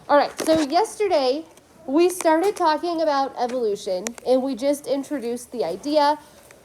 All right, so yesterday we started talking about evolution and we just introduced the idea.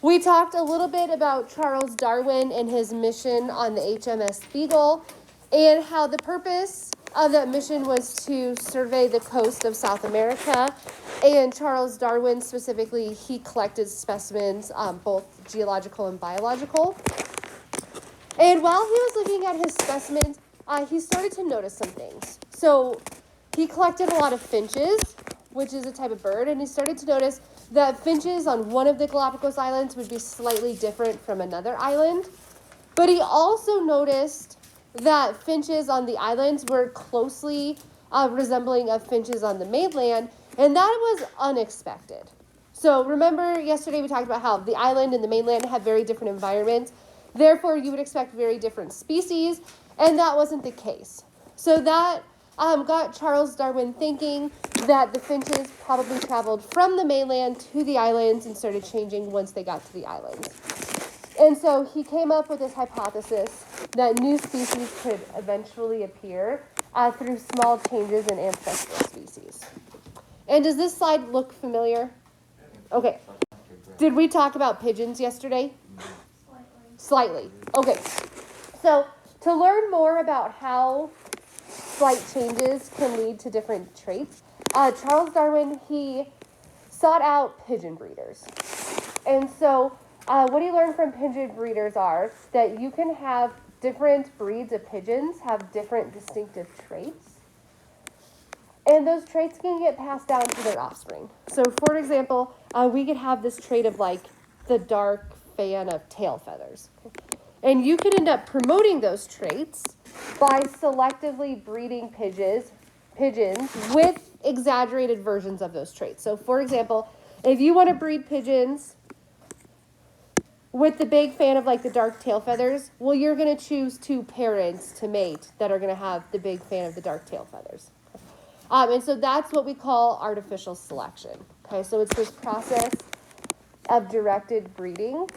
We talked a little bit about Charles Darwin and his mission on the HMS Beagle and how the purpose of that mission was to survey the coast of South America. And Charles Darwin specifically, he collected specimens, both geological and biological. And while he was looking at his specimens, he started to notice some things. So he collected a lot of finches, which is a type of bird, and he started to notice that finches on one of the Galapagos Islands would be slightly different from another island. But he also noticed that finches on the islands were closely resembling of finches on the mainland, and that was unexpected. So remember yesterday we talked about how the island and the mainland have very different environments. Therefore, you would expect very different species, and that wasn't the case. So that got Charles Darwin thinking that the finches probably traveled from the mainland to the islands and started changing once they got to the islands. And so he came up with this hypothesis that new species could eventually appear through small changes in ancestral species. And does this slide look familiar? Okay. Did we talk about pigeons yesterday? Slightly. Okay. So to learn more about how slight changes can lead to different traits, Charles Darwin, he sought out pigeon breeders. And so what he learned from pigeon breeders are that you can have different breeds of pigeons have different distinctive traits. And those traits can get passed down to their offspring. So for example, we could have this trait of like the dark fan of tail feathers. And you could end up promoting those traits by selectively breeding pigeons with exaggerated versions of those traits. So for example, if you want to breed pigeons with the big fan of like the dark tail feathers, well, you're going to choose two parents to mate that are going to have the big fan of the dark tail feathers. And so that's what we call artificial selection. Okay, so it's this process of directed breeding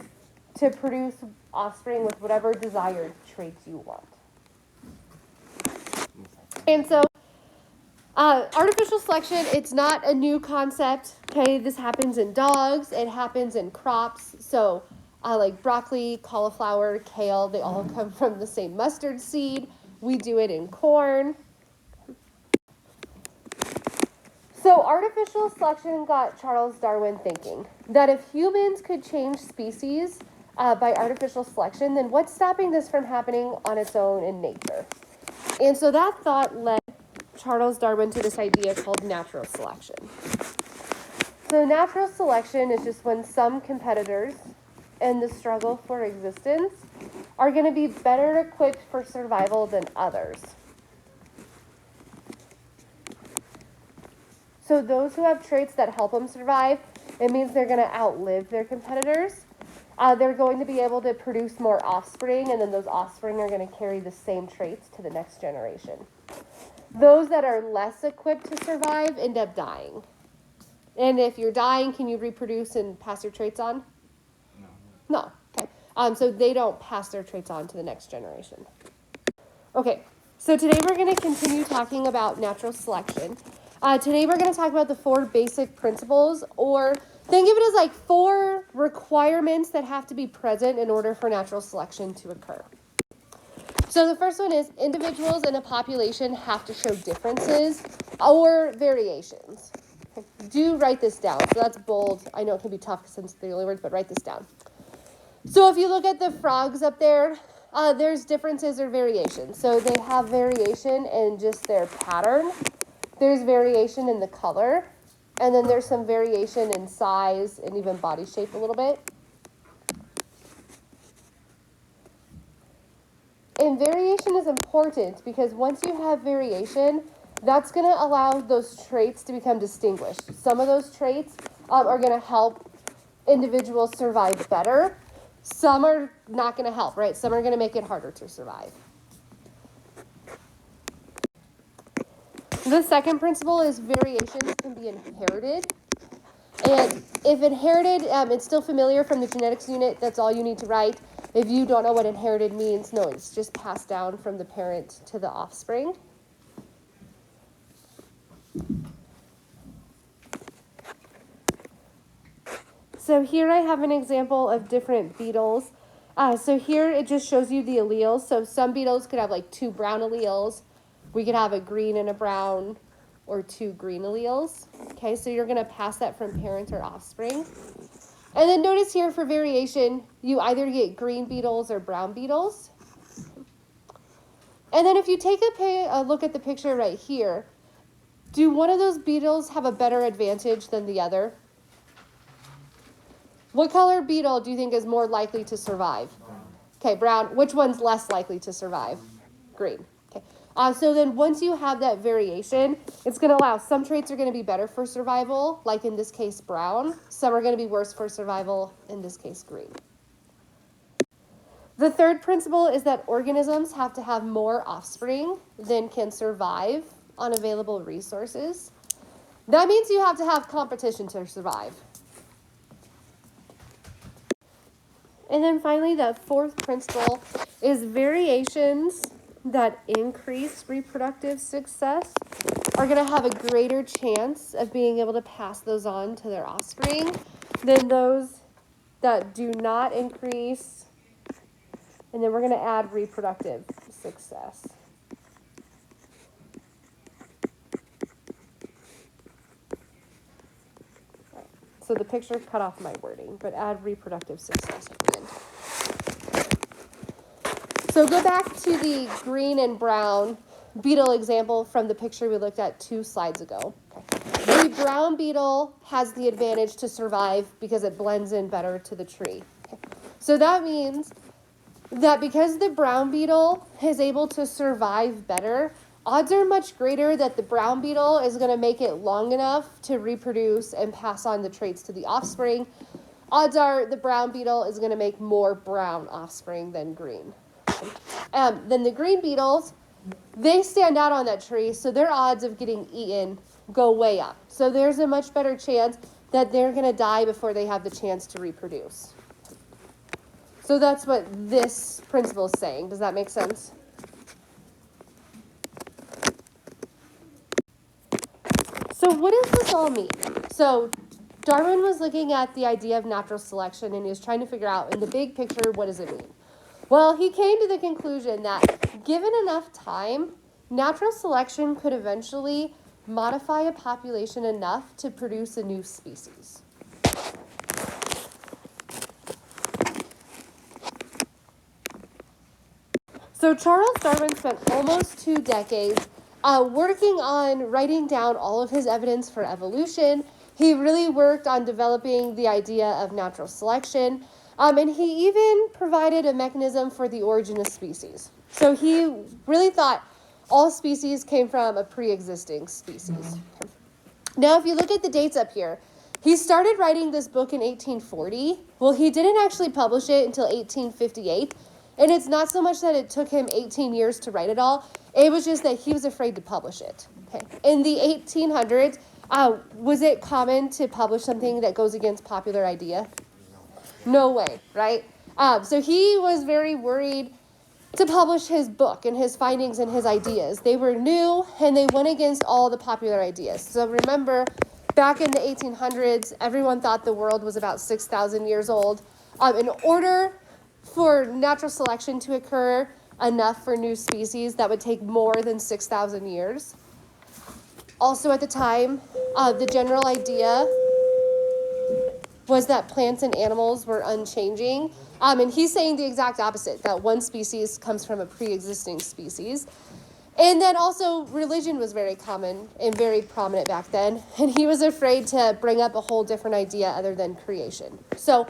to produce offspring with whatever desired traits you want. And so artificial selection, it's not a new concept. Okay, this happens in dogs. It happens in crops. So like broccoli, cauliflower, kale, they all come from the same mustard seed. We do it in corn. So artificial selection got Charles Darwin thinking that if humans could change species by artificial selection, then what's stopping this from happening on its own in nature? And so that thought led Charles Darwin to this idea called natural selection. So natural selection is just when some competitors in the struggle for existence are going to be better equipped for survival than others. So those who have traits that help them survive, it means they're going to outlive their competitors. They're going to be able to produce more offspring, and then those offspring are going to carry the same traits to the next generation. Those that are less equipped to survive end up dying. And if you're dying, can you reproduce and pass your traits on? No. Okay. So they don't pass their traits on to the next generation. Okay, so today we're going to continue talking about natural selection. Today we're going to talk about the 4 basic principles, or think of it as like 4 requirements that have to be present in order for natural selection to occur. So the first one is individuals in a population have to show differences or variations. Do write this down. So that's bold. I know it can be tough since they're the only words, but write this down. So if you look at the frogs up there, there's differences or variations. So they have variation in just their pattern. There's variation in the color, and then there's some variation in size and even body shape a little bit. And variation is important because once you have variation, that's going to allow those traits to become distinguished. Some of those traits are going to help individuals survive better. Some are not going to help, right? Some are going to make it harder to survive. The second principle is variations can be inherited. And if inherited, it's still familiar from the genetics unit, that's all you need to write. If you don't know what inherited means, no, it's just passed down from the parent to the offspring. So here I have an example of different beetles. So here it just shows you the alleles. So some beetles could have like 2 brown alleles. We could have a green and a brown, or 2 green alleles. Okay, so you're going to pass that from parent or offspring. And then notice here for variation, you either get green beetles or brown beetles. And then if you take a look at the picture right here, do one of those beetles have a better advantage than the other? What color beetle do you think is more likely to survive? Okay, brown. Which one's less likely to survive? Green. Okay. So then once you have that variation, it's going to allow some traits are going to be better for survival, like in this case brown. Some are going to be worse for survival, in this case green. The third principle is that organisms have to have more offspring than can survive on available resources. That means you have to have competition to survive. And then finally, the fourth principle is variations that increase reproductive success are going to have a greater chance of being able to pass those on to their offspring than those that do not increase. And then we're going to add reproductive success. So the picture cut off my wording, but add reproductive success at the end. So go back to the green and brown beetle example from the picture we looked at 2 slides ago. Okay. The brown beetle has the advantage to survive because it blends in better to the tree. Okay. So that means that because the brown beetle is able to survive better, odds are much greater that the brown beetle is going to make it long enough to reproduce and pass on the traits to the offspring. Odds are the brown beetle is going to make more brown offspring than green. Then the green beetles, they stand out on that tree, so their odds of getting eaten go way up. So there's a much better chance that they're going to die before they have the chance to reproduce. So that's what this principle is saying. Does that make sense? So what does this all mean? So Darwin was looking at the idea of natural selection, and he was trying to figure out, in the big picture, what does it mean? Well, he came to the conclusion that given enough time, natural selection could eventually modify a population enough to produce a new species. So Charles Darwin spent almost 2 decades working on writing down all of his evidence for evolution. He really worked on developing the idea of natural selection, and he even provided a mechanism for the origin of species. So he really thought all species came from a pre-existing species. Now, if you look at the dates up here, he started writing this book in 1840. Well, he didn't actually publish it until 1858. And it's not so much that it took him 18 years to write it all. It was just that he was afraid to publish it. Okay. In the 1800s, was it common to publish something that goes against popular idea? No way, right? So he was very worried to publish his book and his findings and his ideas. They were new and they went against all the popular ideas. So remember, back in the 1800s, everyone thought the world was about 6,000 years old. In order for natural selection to occur enough for new species, that would take more than 6,000 years. Also at the time, the general idea was that plants and animals were unchanging. And he's saying the exact opposite, that one species comes from a pre-existing species. And then also religion was very common and very prominent back then. And he was afraid to bring up a whole different idea other than creation. So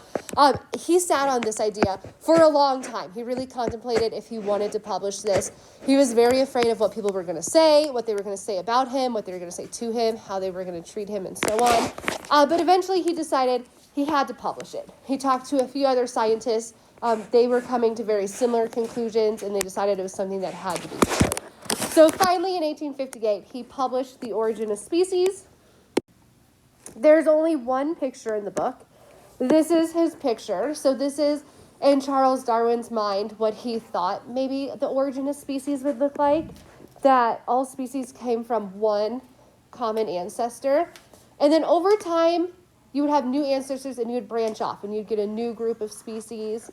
he sat on this idea for a long time. He really contemplated if he wanted to publish this. He was very afraid of what people were going to say, what they were going to say about him, what they were going to say to him, how they were going to treat him, and so on. But eventually he decided he had to publish it. He talked to a few other scientists. They were coming to very similar conclusions, and they decided it was something that had to be shared. So finally, in 1858, he published The Origin of Species. There's only one picture in the book. This is his picture. So this is, in Charles Darwin's mind, what he thought maybe the origin of species would look like, that all species came from one common ancestor. And then over time, you would have new ancestors and you would branch off and you'd get a new group of species,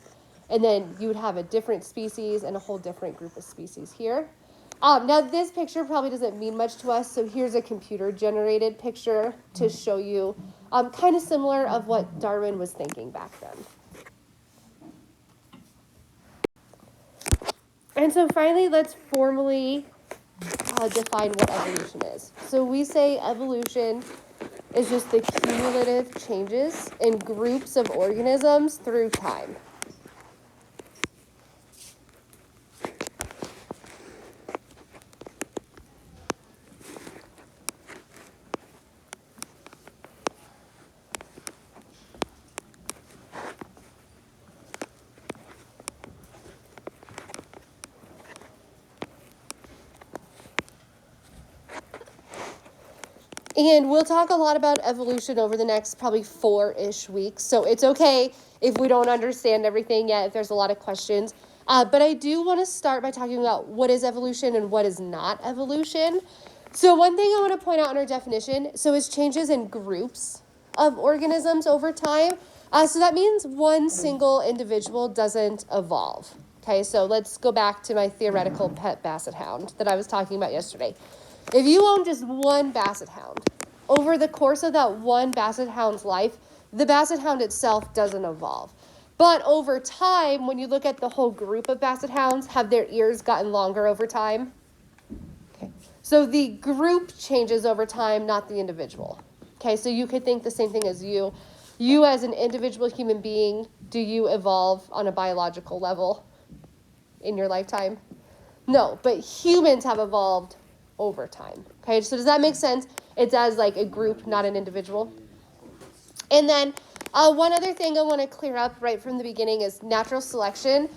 and then you would have a different species and a whole different group of species here. Now this picture probably doesn't mean much to us, so here's a computer generated picture to show you kind of similar of what Darwin was thinking back then. And so finally, let's formally define what evolution is. So we say evolution is just the cumulative changes in groups of organisms through time. And we'll talk a lot about evolution over the next probably 4-ish weeks. So it's okay if we don't understand everything yet, if there's a lot of questions. But I do want to start by talking about what is evolution and what is not evolution. So one thing I want to point out in our definition, so is changes in groups of organisms over time. So that means one single individual doesn't evolve. Okay, so let's go back to my theoretical pet basset hound that I was talking about yesterday. If you own just one basset hound, over the course of that one basset hound's life, the basset hound itself doesn't evolve. But over time, when you look at the whole group of basset hounds, have their ears gotten longer over time? Okay. So the group changes over time, not the individual. Okay, so you could think the same thing as you. You as an individual human being, do you evolve on a biological level in your lifetime? No, but humans have evolved over time. Okay, so does that make sense? It's as like a group, not an individual. And then one other thing I want to clear up right from the beginning is natural selection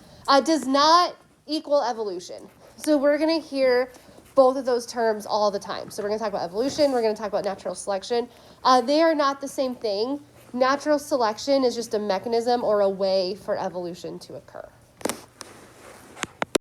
does not equal evolution. So we're going to hear both of those terms all the time. So we're going to talk about evolution, we're going to talk about natural selection. They are not the same thing. Natural selection is just a mechanism or a way for evolution to occur.